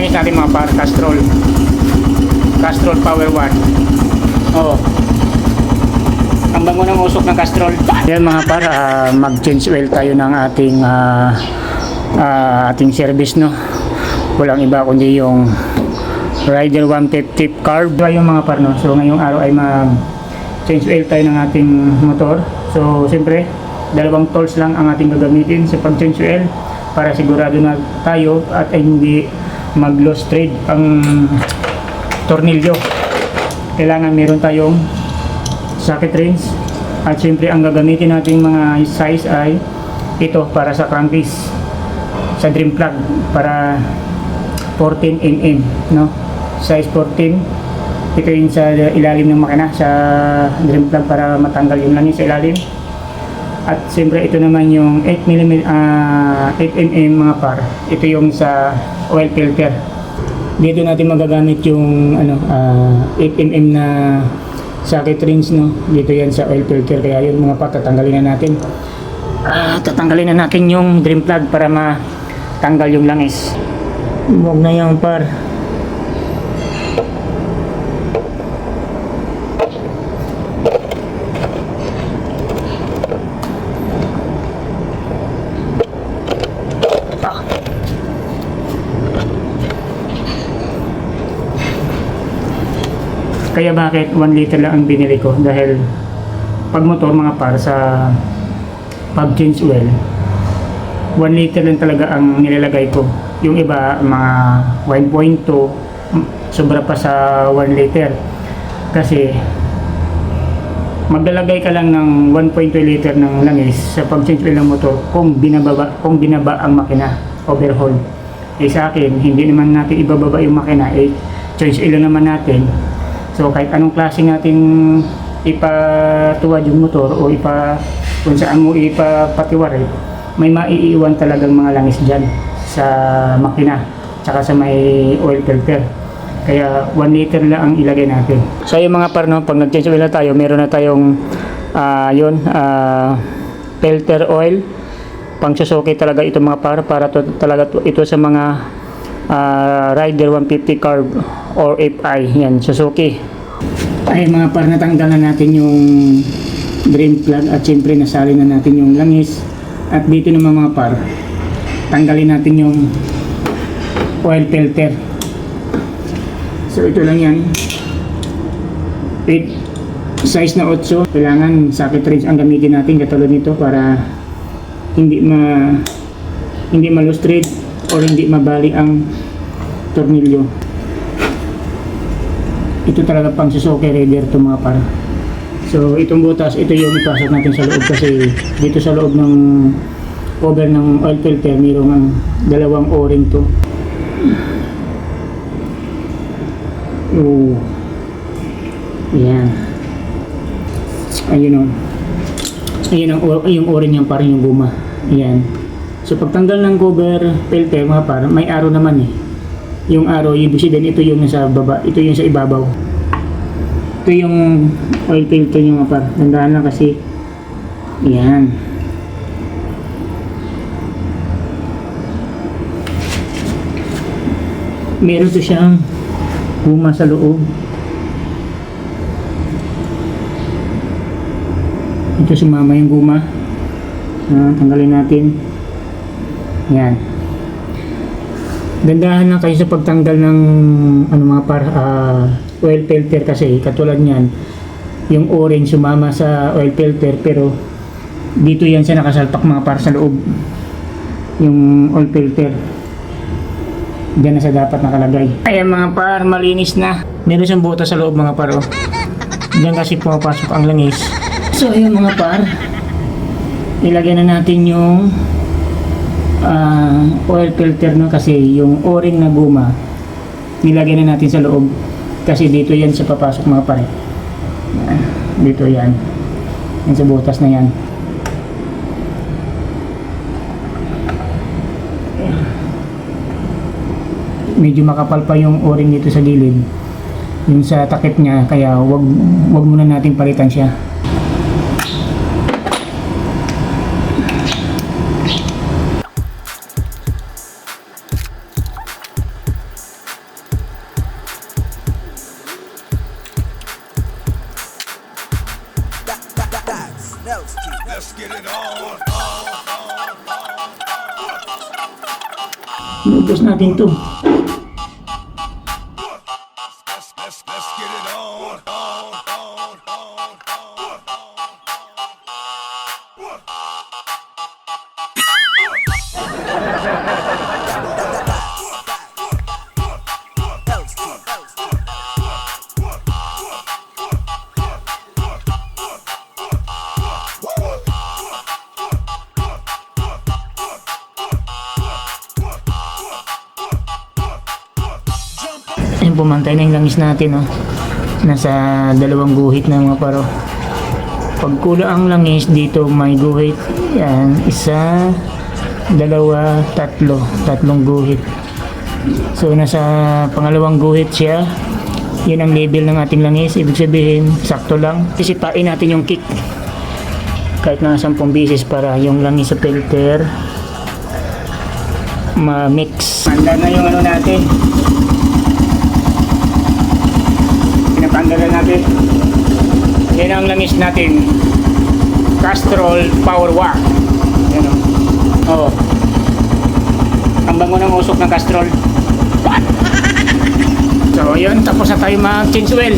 langis natin mga par, Castrol Power 1. Oh, ang bango ng usok ng Castrol. Yan mga par, mag-change oil tayo ng ating service, no. Walang iba kundi yung Rider 150 carb yung mga par, no. So ngayong araw ay mag-change oil tayo ng ating motor. So siyempre, dalawang tools lang ang ating gagamitin sa pag-change oil para sigurado na tayo at ay hindi mag-lost thread ang tornilyo. Kailangan meron tayong socket wrench at siyempre ang gagamitin nating mga size ay ito para sa crankcase sa dream plug para 14mm, no, size 14. Ito yung sa ilalim ng makina sa dream plug para matanggal yung langis sa ilalim. At siyempre ito naman yung 8mm mga par, ito yung sa oil filter. Dito natin magagamit yung 8mm na socket wrench, no. Dito yan sa oil filter, kaya yun mga par, tatanggalin na natin. Tatanggalin na natin yung dream plug para matanggal yung langis. Huwag na yan par. Kaya bakit 1 liter lang ang binili ko? Dahil pag motor mga par, sa pag change oil 1 liter lang talaga ang nilalagay ko. Yung iba mga 1.2, sobra pa sa 1 liter. Kasi maglalagay ka lang ng 1.2 liter ng langis sa pag change oil ng motor kung binaba ang makina, overhaul. Sa akin, hindi naman natin ibababa yung makina, change oil lang naman natin. So kahit anong klase natin ipatuwad yung motor o kung saan mo ipapatiwarin, may maiiwan talagang mga langis dyan sa makina tsaka sa may oil filter. Kaya 1 liter lang ang ilagay natin. So yung mga par, no, pag nag-change oil na tayo, meron na tayong filter oil. Pang Suzuki talaga ito mga par, para talaga ito sa mga Rider 150 carb or FI, yan, Suzuki. Ay mga par, natanggal na natin yung drain plug at syempre nasali na natin yung langis. At dito naman mga par, tanggalin natin yung oil filter. So ito lang yan, size na 8. Kailangan socket wrench ang gamitin natin katulad nito para hindi ma-loose thread o hindi mabali ang tornilyo. Ito talaga pang Suzuki Raider to mga par. So itong butas, ito yung ipasok natin sa loob kasi dito sa loob ng cover ng oil filter mayroong dalawang o-ring to. Oh. Yan. Ayun o. Ayun yung o-ring yung parang yung guma. Yan. So pagtanggal ng cover filter mga par, may arrow naman eh. Yung arrow, ibig sabihin ito yung nasa baba, ito yung sa ibabaw. Ito yung oil filter nyo mga par. Tandaan lang kasi. Yan. Meron to siyang guma sa loob. Ito sumama yung guma. Tanggalin natin. Yan. Gandahan lang kayo sa pagtanggal ng mga par, oil filter kasi katulad niyan, yung orange sumama sa oil filter pero dito yan siya nakasalpak mga par sa loob. Yung oil filter diyan na sa dapat nakalagay. Ayan mga par, malinis na. Meron siyang butas sa loob mga par. Diyan kasi pumapasok ang langis. So ayun mga par, ilagay na natin yung oil filter, no, kasi yung o-ring na guma nilagay na natin sa loob kasi dito yan sa papasok mga pare. Dito yan sa butas na yan. Medyo makapal pa yung o-ring dito sa gilid, yung sa takip niya, kaya wag muna natin palitan siya. Inubos natin to. Ayun, pumantay na yung langis natin, oh. Nasa 2 guhit na mga paro. Pag kulang ang langis dito, may guhit. Yan, 1, 2, 3. 3 guhit. So nasa pangalawang guhit siya. Yun ang level ng ating langis. Ibig sabihin, sakto lang. Sisipain natin yung kick kahit na 10 beses para yung langis sa filter ma-mix. Handa na yung ano natin. Pinapanggalan natin. Yan ang langis natin. Castrol Power Wash. Yan o. Oo. Ang bango ng usok ng Castrol. So yun, tapos na tayo mag-change oil.